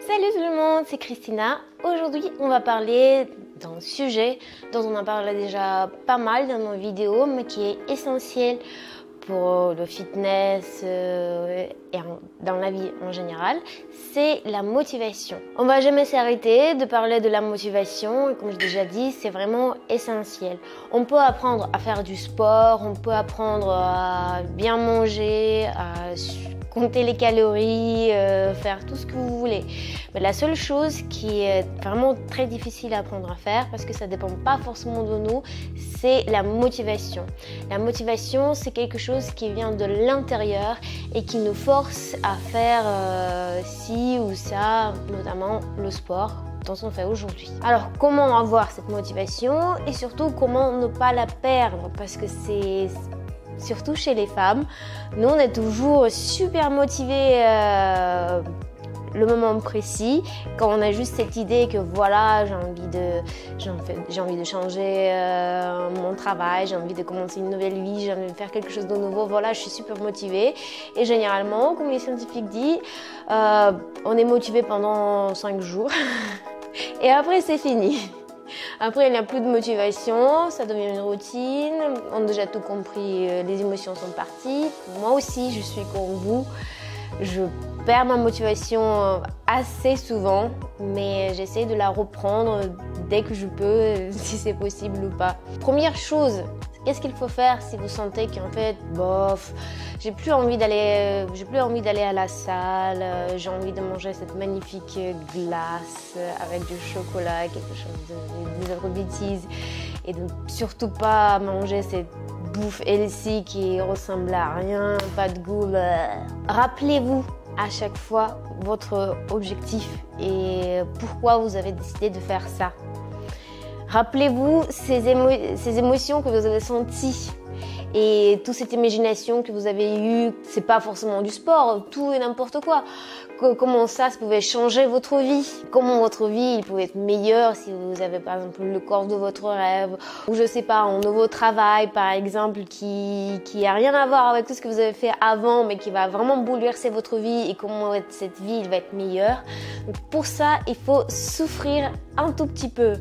Salut tout le monde, c'est Christina. Aujourd'hui, on va parler d'un sujet dont on en parle déjà pas mal dans nos vidéos, mais qui est essentiel pour le fitness et dans la vie en général, c'est la motivation. On va jamais s'arrêter de parler de la motivation et comme j'ai déjà dit, c'est vraiment essentiel. On peut apprendre à faire du sport, on peut apprendre à bien manger, à compter les calories, faire tout ce que vous voulez. Mais la seule chose qui est vraiment très difficile à apprendre à faire, parce que ça ne dépend pas forcément de nous, c'est la motivation. La motivation, c'est quelque chose qui vient de l'intérieur et qui nous force à faire ci ou ça, notamment le sport dont on fait aujourd'hui. Alors, comment avoir cette motivation et surtout comment ne pas la perdre, parce que c'est surtout chez les femmes, nous on est toujours super motivés le moment précis, quand on a juste cette idée que voilà, j'ai envie de changer mon travail, j'ai envie de commencer une nouvelle vie, j'ai envie de faire quelque chose de nouveau, voilà, je suis super motivée. Et généralement, comme les scientifiques disent, on est motivé pendant 5 jours et après c'est fini. Après, il n'y a plus de motivation, ça devient une routine, on a déjà tout compris, les émotions sont parties. Moi aussi, je suis comme vous, je perds ma motivation assez souvent, mais j'essaie de la reprendre dès que je peux, si c'est possible ou pas. Première chose, qu'est-ce qu'il faut faire si vous sentez qu'en fait, bof, j'ai plus envie d'aller à la salle, j'ai envie de manger cette magnifique glace avec du chocolat, quelque chose des autres bêtises, et de surtout pas manger cette bouffe healthy qui ressemble à rien, pas de goût. Rappelez-vous à chaque fois votre objectif et pourquoi vous avez décidé de faire ça. Rappelez-vous ces émotions que vous avez senties et toute cette imagination que vous avez eue. C'est pas forcément du sport, tout et n'importe quoi. Comment ça pouvait changer votre vie? Comment votre vie pouvait être meilleure si vous avez par exemple le corps de votre rêve ou je sais pas, un nouveau travail par exemple qui a rien à voir avec tout ce que vous avez fait avant mais qui va vraiment bouleverser votre vie et comment cette vie va être meilleure. Donc pour ça, il faut souffrir un tout petit peu.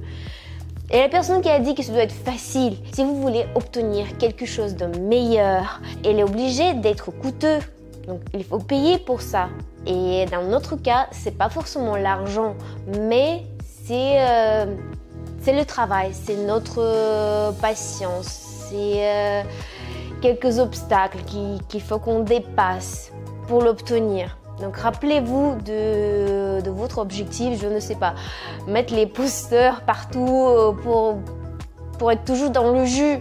Et la personne qui a dit que ça doit être facile, si vous voulez obtenir quelque chose de meilleur, elle est obligée d'être coûteux. Donc il faut payer pour ça. Et dans notre cas, c'est pas forcément l'argent, mais c'est le travail, c'est notre patience, c'est quelques obstacles qu'il faut qu'on dépasse pour l'obtenir. Donc rappelez-vous de votre objectif, je ne sais pas, mettre les posters partout pour être toujours dans le jus,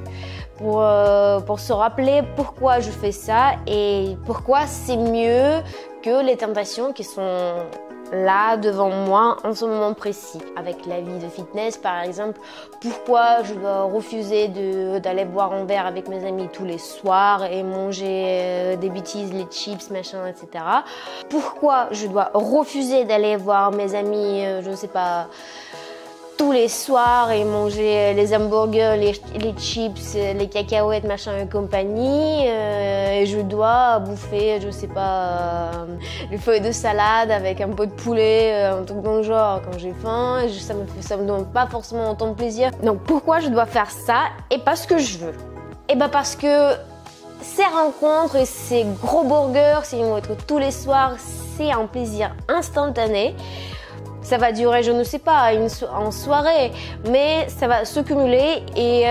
pour se rappeler pourquoi je fais ça et pourquoi c'est mieux que les tentations qui sont là devant moi en ce moment précis. Avec la vie de fitness par exemple, pourquoi je dois refuser d'aller boire un verre avec mes amis tous les soirs et manger des bêtises, les chips, machin, etc. Pourquoi je dois refuser d'aller voir mes amis, je ne sais pas, tous les soirs et manger les hamburgers, les chips, les cacahuètes, machin et compagnie. Et je dois bouffer, je sais pas, les feuilles de salade avec un peu de poulet, un truc dans le genre quand j'ai faim. Ça me donne pas forcément autant de plaisir. Donc pourquoi je dois faire ça? Et parce que je veux. Et ben parce que ces rencontres et ces gros burgers, s'ils vont être tous les soirs, c'est un plaisir instantané. Ça va durer, je ne sais pas, en soirée, mais ça va se cumuler et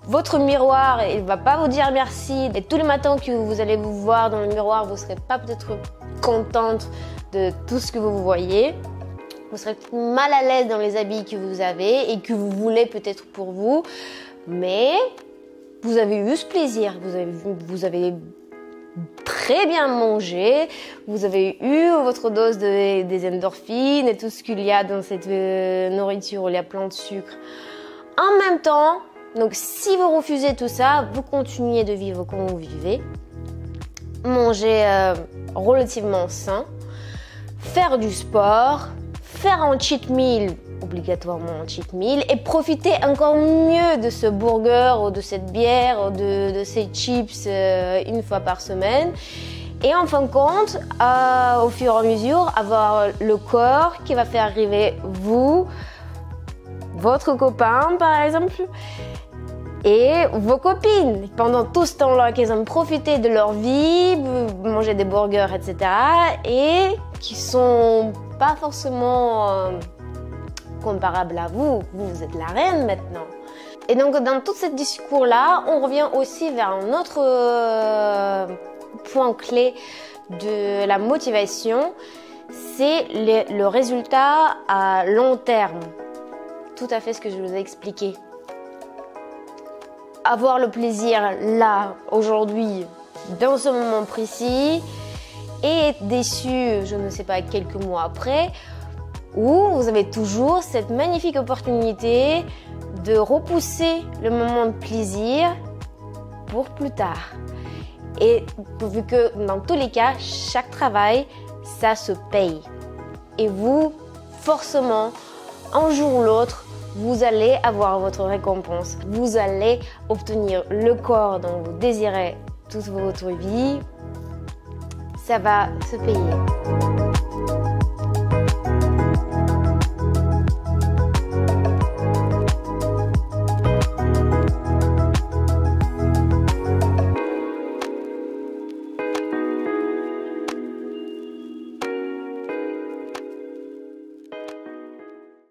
votre miroir, il ne va pas vous dire merci. Et tous les matins que vous allez vous voir dans le miroir, vous ne serez pas peut-être contente de tout ce que vous voyez. Vous serez mal à l'aise dans les habits que vous avez et que vous voulez peut-être pour vous. Mais vous avez eu ce plaisir, vous avez très bien mangé, vous avez eu votre dose des endorphines et tout ce qu'il y a dans cette nourriture où il y a plein de sucre. En même temps, donc si vous refusez tout ça, vous continuez de vivre comme vous vivez, manger relativement sain, faire du sport, faire un cheat meal, obligatoirement un cheat meal, et profiter encore mieux de ce burger ou de cette bière ou de ces chips une fois par semaine. Et en fin de compte, au fur et à mesure, avoir le corps qui va faire arriver vous, votre copain par exemple, et vos copines. Pendant tout ce temps-là, qu'ils ont profité de leur vie, manger des burgers, etc. Et qui sont pas forcément comparables à vous. Vous êtes la reine maintenant. Et donc dans tout ce discours-là, on revient aussi vers un autre point clé de la motivation, c'est le résultat à long terme. Tout à fait ce que je vous ai expliqué. Avoir le plaisir là, aujourd'hui, dans ce moment précis, et être déçu, je ne sais pas, quelques mois après, où vous avez toujours cette magnifique opportunité de repousser le moment de plaisir pour plus tard. Et vu que dans tous les cas, chaque travail, ça se paye. Et vous, forcément, un jour ou l'autre, vous allez avoir votre récompense. Vous allez obtenir le corps dont vous désirez toute votre vie. Ça va se payer.